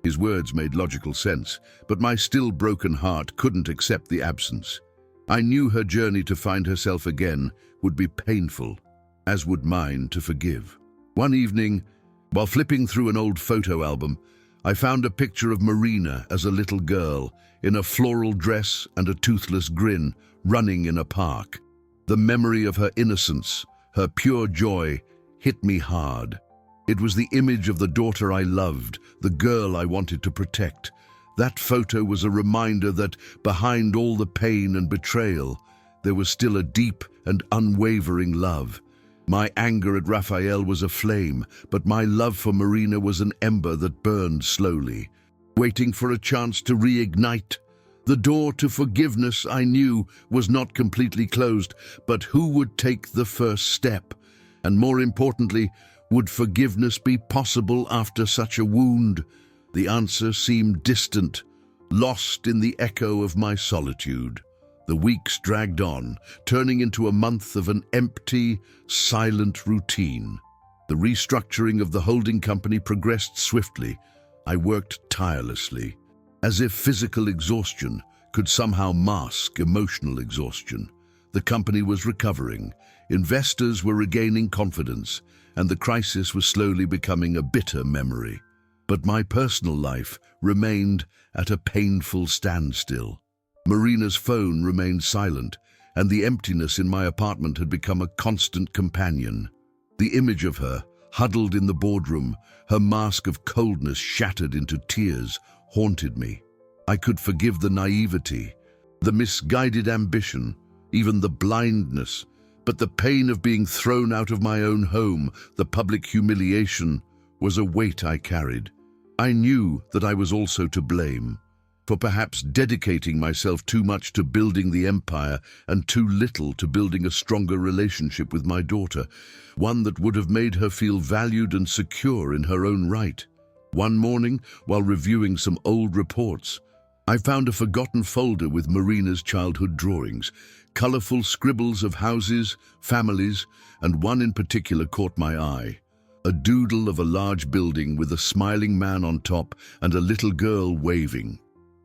His words made logical sense, but my still broken heart couldn't accept the absence. I knew her journey to find herself again would be painful, as would mine to forgive. One evening, while flipping through an old photo album, I found a picture of Marina as a little girl, in a floral dress and a toothless grin, running in a park. The memory of her innocence, her pure joy, hit me hard. It was the image of the daughter I loved, the girl I wanted to protect. That photo was a reminder that, behind all the pain and betrayal, there was still a deep and unwavering love. My anger at Raphael was a flame, but my love for Marina was an ember that burned slowly, waiting for a chance to reignite. The door to forgiveness, I knew, was not completely closed, but who would take the first step? And more importantly, would forgiveness be possible after such a wound? The answer seemed distant, lost in the echo of my solitude. The weeks dragged on, turning into a month of an empty, silent routine. The restructuring of the holding company progressed swiftly. I worked tirelessly, as if physical exhaustion could somehow mask emotional exhaustion. The company was recovering, investors were regaining confidence, and the crisis was slowly becoming a bitter memory. But my personal life remained at a painful standstill. Marina's phone remained silent, and the emptiness in my apartment had become a constant companion. The image of her, huddled in the boardroom, her mask of coldness shattered into tears, haunted me. I could forgive the naivety, the misguided ambition, even the blindness, but the pain of being thrown out of my own home, the public humiliation, was a weight I carried. I knew that I was also to blame for perhaps dedicating myself too much to building the empire and too little to building a stronger relationship with my daughter, one that would have made her feel valued and secure in her own right. One morning, while reviewing some old reports, I found a forgotten folder with Marina's childhood drawings, colorful scribbles of houses, families, and one in particular caught my eye. A doodle of a large building with a smiling man on top and a little girl waving.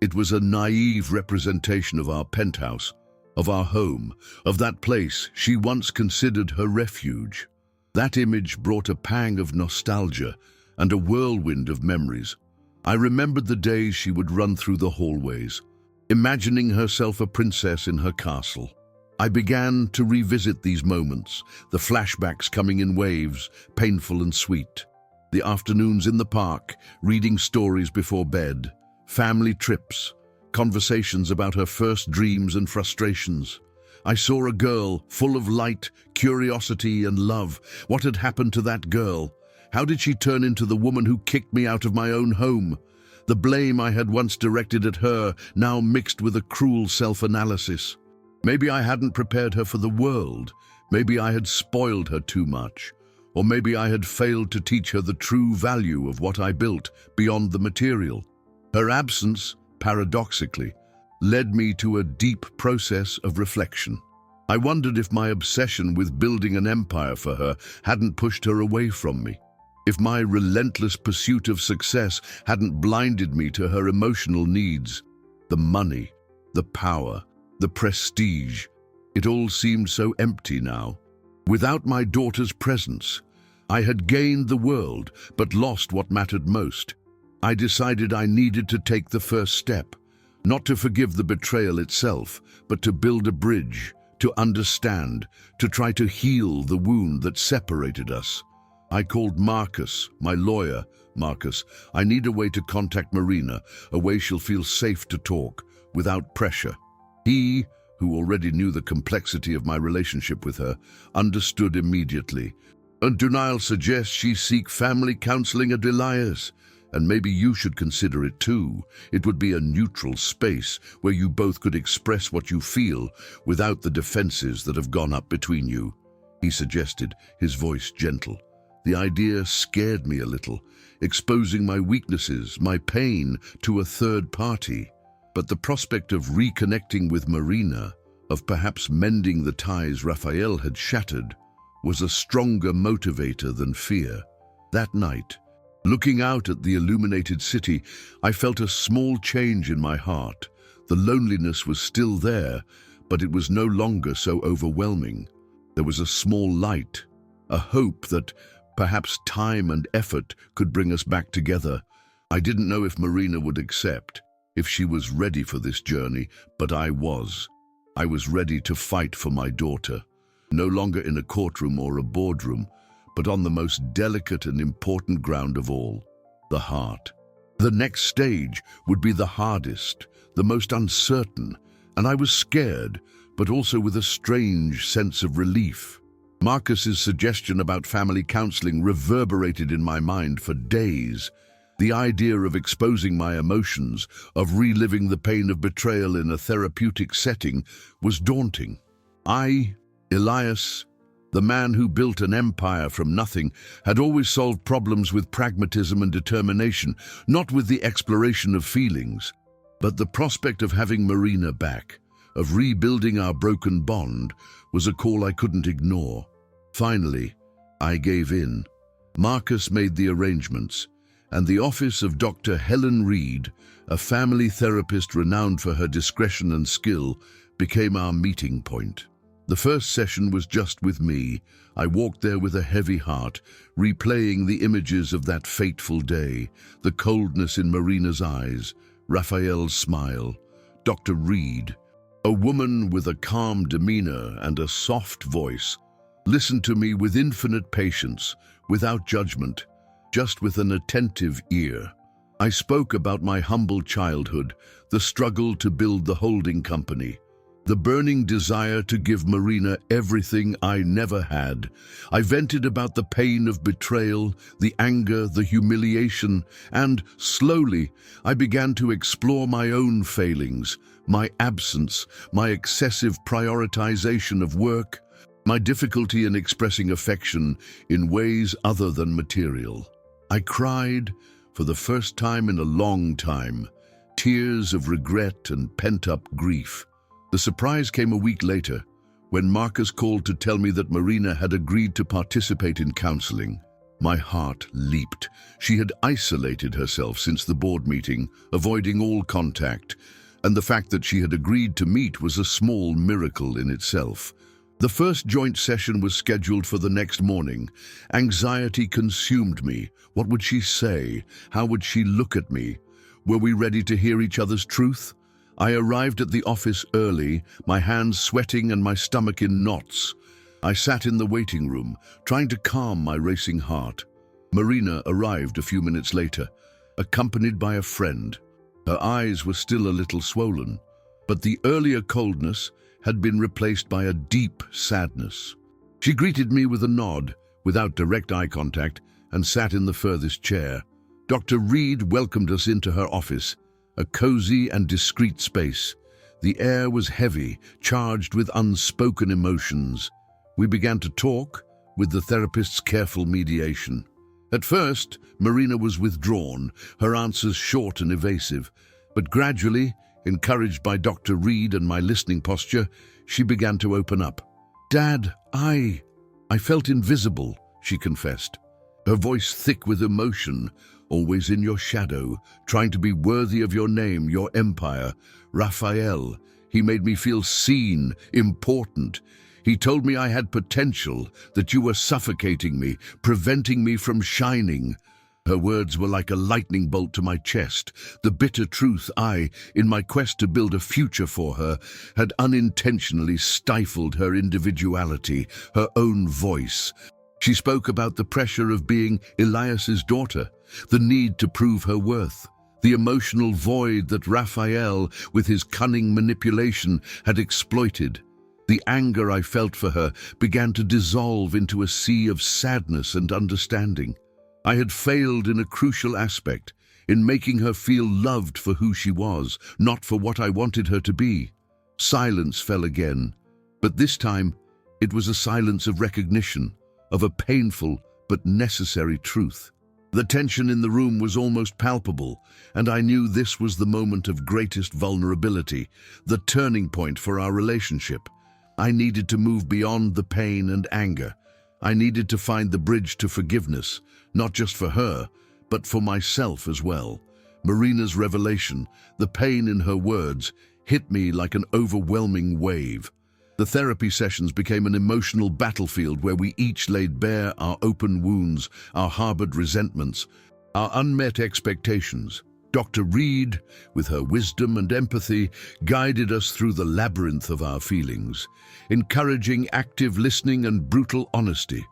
It was a naive representation of our penthouse, of our home, of that place she once considered her refuge. That image brought a pang of nostalgia and a whirlwind of memories. I remembered the days she would run through the hallways, imagining herself a princess in her castle. I began to revisit these moments, the flashbacks coming in waves, painful and sweet. The afternoons in the park, reading stories before bed, family trips, conversations about her first dreams and frustrations. I saw a girl full of light, curiosity, and love. What had happened to that girl? How did she turn into the woman who kicked me out of my own home? The blame I had once directed at her now mixed with a cruel self-analysis. Maybe I hadn't prepared her for the world. Maybe I had spoiled her too much. Or maybe I had failed to teach her the true value of what I built beyond the material. Her absence, paradoxically, led me to a deep process of reflection. I wondered if my obsession with building an empire for her hadn't pushed her away from me. If my relentless pursuit of success hadn't blinded me to her emotional needs. The money, the power, the prestige. It all seemed so empty now. Without my daughter's presence, I had gained the world but lost what mattered most. I decided I needed to take the first step, not to forgive the betrayal itself, but to build a bridge, to understand, to try to heal the wound that separated us. I called Marcus, my lawyer. Marcus, I need a way to contact Marina, a way she'll feel safe to talk, without pressure. He, who already knew the complexity of my relationship with her, understood immediately. And Dunile suggests she seek family counseling at Elias. And maybe you should consider it too. It would be a neutral space where you both could express what you feel without the defenses that have gone up between you, he suggested, his voice gentle. The idea scared me a little, exposing my weaknesses, my pain, to a third party. But the prospect of reconnecting with Marina, of perhaps mending the ties Raphael had shattered, was a stronger motivator than fear. That night, looking out at the illuminated city, I felt a small change in my heart. The loneliness was still there, but it was no longer so overwhelming. There was a small light, a hope that perhaps time and effort could bring us back together. I didn't know if Marina would accept, if she was ready for this journey, but I was. I was ready to fight for my daughter, no longer in a courtroom or a boardroom, but on the most delicate and important ground of all, the heart. The next stage would be the hardest, the most uncertain, and I was scared, but also with a strange sense of relief. Marcus's suggestion about family counseling reverberated in my mind for days. The idea of exposing my emotions, of reliving the pain of betrayal in a therapeutic setting, was daunting. I, Elias, the man who built an empire from nothing, had always solved problems with pragmatism and determination, not with the exploration of feelings. But the prospect of having Marina back, of rebuilding our broken bond, was a call I couldn't ignore. Finally, I gave in. Marcus made the arrangements, and the office of Dr. Helen Reed, a family therapist renowned for her discretion and skill, became our meeting point. The first session was just with me. I walked there with a heavy heart, replaying the images of that fateful day, the coldness in Marina's eyes, Raphael's smile, Dr. Reed, a woman with a calm demeanor and a soft voice, listened to me with infinite patience, without judgment, just with an attentive ear. I spoke about my humble childhood, the struggle to build the holding company, the burning desire to give Marina everything I never had. I vented about the pain of betrayal, the anger, the humiliation, and slowly I began to explore my own failings, my absence, my excessive prioritization of work, my difficulty in expressing affection in ways other than material. I cried, for the first time in a long time, tears of regret and pent-up grief. The surprise came a week later, when Marcus called to tell me that Marina had agreed to participate in counseling. My heart leaped. She had isolated herself since the board meeting, avoiding all contact, and the fact that she had agreed to meet was a small miracle in itself. The first joint session was scheduled for the next morning. Anxiety consumed me. What would she say? How would she look at me? Were we ready to hear each other's truth? I arrived at the office early, my hands sweating and my stomach in knots. I sat in the waiting room, trying to calm my racing heart. Marina arrived a few minutes later, accompanied by a friend. Her eyes were still a little swollen, but the earlier coldness had been replaced by a deep sadness. She greeted me with a nod, without direct eye contact, and sat in the furthest chair. Dr. Reed welcomed us into her office, a cozy and discreet space. The air was heavy, charged with unspoken emotions. We began to talk, with the therapist's careful mediation. At first, Marina was withdrawn, her answers short and evasive, but gradually, encouraged by Dr. Reed and my listening posture, she began to open up. "Dad, I felt invisible," she confessed, her voice thick with emotion. "Always in your shadow, trying to be worthy of your name, your empire. Raphael, he made me feel seen, important. He told me I had potential, that you were suffocating me, preventing me from shining." Her words were like a lightning bolt to my chest. The bitter truth I, in my quest to build a future for her, had unintentionally stifled her individuality, her own voice. She spoke about the pressure of being Elias's daughter, the need to prove her worth, the emotional void that Raphael, with his cunning manipulation, had exploited. The anger I felt for her began to dissolve into a sea of sadness and understanding. I had failed in a crucial aspect, in making her feel loved for who she was, not for what I wanted her to be. Silence fell again, but this time it was a silence of recognition, of a painful but necessary truth. The tension in the room was almost palpable, and I knew this was the moment of greatest vulnerability, the turning point for our relationship. I needed to move beyond the pain and anger. I needed to find the bridge to forgiveness, not just for her, but for myself as well. Marina's revelation, the pain in her words, hit me like an overwhelming wave. The therapy sessions became an emotional battlefield where we each laid bare our open wounds, our harbored resentments, our unmet expectations. Dr. Reed, with her wisdom and empathy, guided us through the labyrinth of our feelings, encouraging active listening and brutal honesty.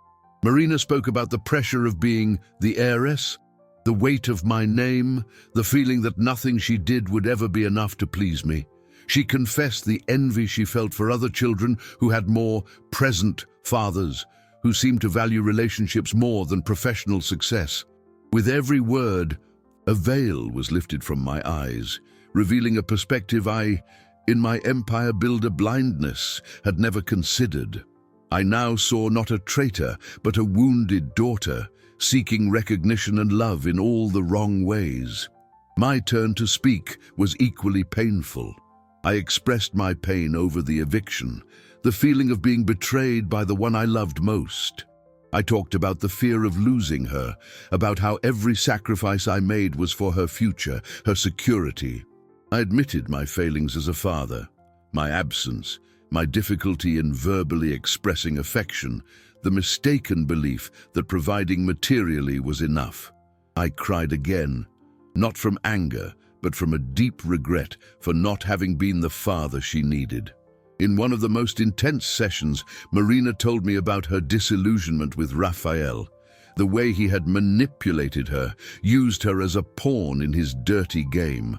Marina spoke about the pressure of being the heiress, the weight of my name, the feeling that nothing she did would ever be enough to please me. She confessed the envy she felt for other children who had more present fathers, who seemed to value relationships more than professional success. With every word, a veil was lifted from my eyes, revealing a perspective I, in my empire builder blindness, had never considered. I now saw not a traitor, but a wounded daughter, seeking recognition and love in all the wrong ways. My turn to speak was equally painful. I expressed my pain over the eviction, the feeling of being betrayed by the one I loved most. I talked about the fear of losing her, about how every sacrifice I made was for her future, her security. I admitted my failings as a father, my absence, my difficulty in verbally expressing affection, the mistaken belief that providing materially was enough. I cried again, not from anger, but from a deep regret for not having been the father she needed. In one of the most intense sessions, Marina told me about her disillusionment with Raphael, the way he had manipulated her, used her as a pawn in his dirty game.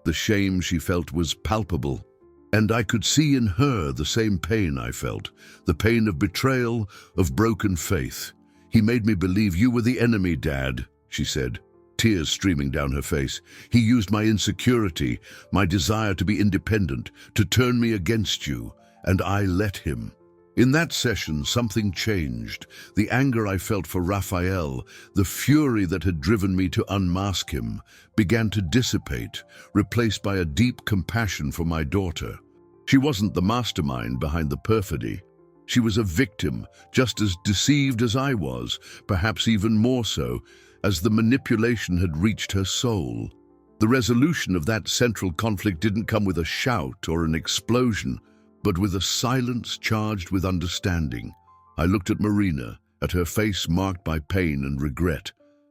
The shame she felt was palpable, and I could see in her the same pain I felt, the pain of betrayal, of broken faith. "He made me believe you were the enemy, Dad," she said, tears streaming down her face. "He used my insecurity, my desire to be independent, to turn me against you, and I let him." In that session, something changed. The anger I felt for Raphael, the fury that had driven me to unmask him, began to dissipate, replaced by a deep compassion for my daughter. She wasn't the mastermind behind the perfidy. She was a victim, just as deceived as I was, perhaps even more so, as the manipulation had reached her soul. The resolution of that central conflict didn't come with a shout or an explosion, but with a silence charged with understanding. I looked at Marina, at her face marked by pain and regret,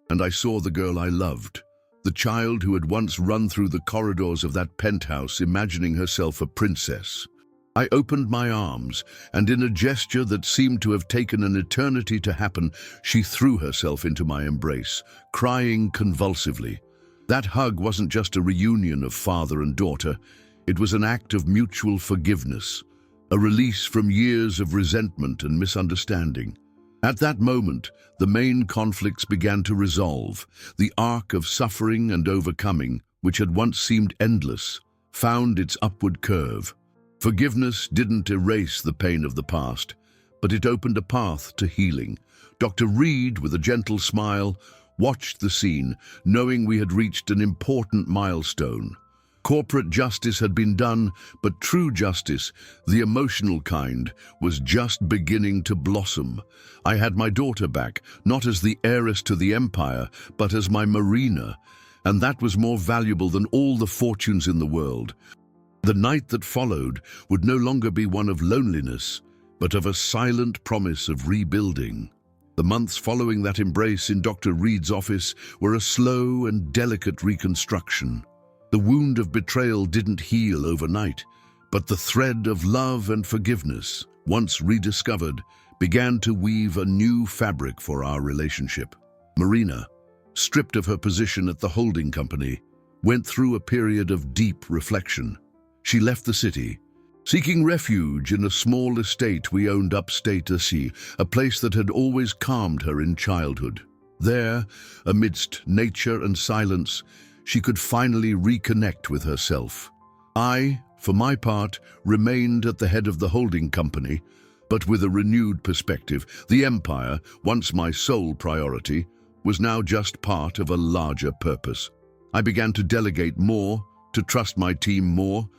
and I saw the girl I loved, the child who had once run through the corridors of that penthouse imagining herself a princess. I opened my arms, and in a gesture that seemed to have taken an eternity to happen, she threw herself into my embrace, crying convulsively. That hug wasn't just a reunion of father and daughter. It was an act of mutual forgiveness, a release from years of resentment and misunderstanding. At that moment, the main conflicts began to resolve. The arc of suffering and overcoming, which had once seemed endless, found its upward curve. Forgiveness didn't erase the pain of the past, but it opened a path to healing. Dr. Reed, with a gentle smile, watched the scene, knowing we had reached an important milestone. Corporate justice had been done, but true justice, the emotional kind, was just beginning to blossom. I had my daughter back, not as the heiress to the empire, but as my Marina, and that was more valuable than all the fortunes in the world. The night that followed would no longer be one of loneliness, but of a silent promise of rebuilding. The months following that embrace in Dr. Reed's office were a slow and delicate reconstruction. The wound of betrayal didn't heal overnight, but the thread of love and forgiveness, once rediscovered, began to weave a new fabric for our relationship. Marina, stripped of her position at the holding company, went through a period of deep reflection. She left the city, seeking refuge in a small estate we owned upstate Assy, a place that had always calmed her in childhood. There, amidst nature and silence, she could finally reconnect with herself. I, for my part, remained at the head of the holding company, but with a renewed perspective. The empire, once my sole priority, was now just part of a larger purpose. I began to delegate more, to trust my team more,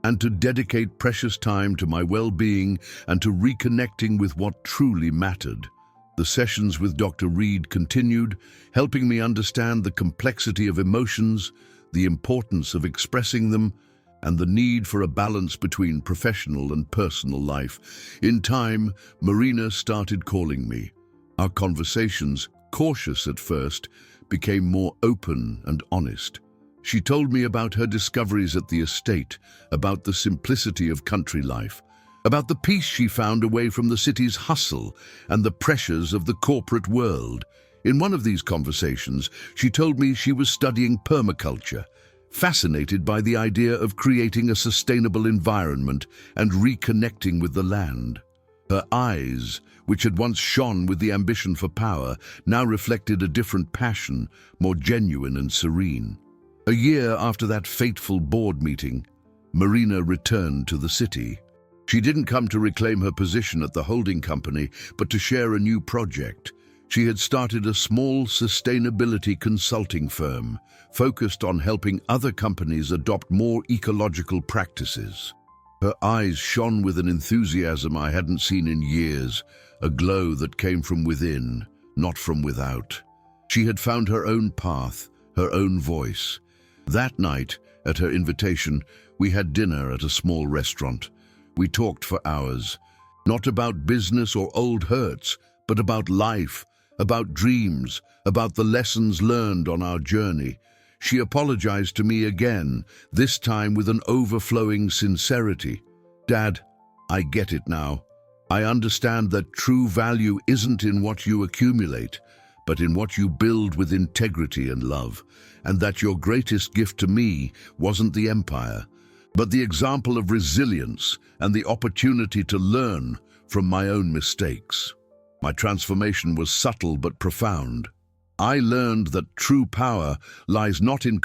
and to dedicate precious time to my well-being and to reconnecting with what truly mattered. The sessions with Dr. Reed continued, helping me understand the complexity of emotions, the importance of expressing them, and the need for a balance between professional and personal life. In time, Marina started calling me. Our conversations, cautious at first, became more open and honest. She told me about her discoveries at the estate, about the simplicity of country life, about the peace she found away from the city's hustle and the pressures of the corporate world. In one of these conversations, she told me she was studying permaculture, fascinated by the idea of creating a sustainable environment and reconnecting with the land. Her eyes, which had once shone with the ambition for power, now reflected a different passion, more genuine and serene. A year after that fateful board meeting, Marina returned to the city. She didn't come to reclaim her position at the holding company, but to share a new project. She had started a small sustainability consulting firm, focused on helping other companies adopt more ecological practices. Her eyes shone with an enthusiasm I hadn't seen in years, a glow that came from within, not from without. She had found her own path, her own voice. That night, at her invitation, we had dinner at a small restaurant. We talked for hours, not about business or old hurts, but about life, about dreams, about the lessons learned on our journey. She apologized to me again, this time with an overflowing sincerity. "Dad, I get it now. I understand that true value isn't in what you accumulate, but in what you build with integrity and love, and that your greatest gift to me wasn't the empire, but the example of resilience and the opportunity to learn from my own mistakes. My transformation was subtle but profound. I learned that true power lies not in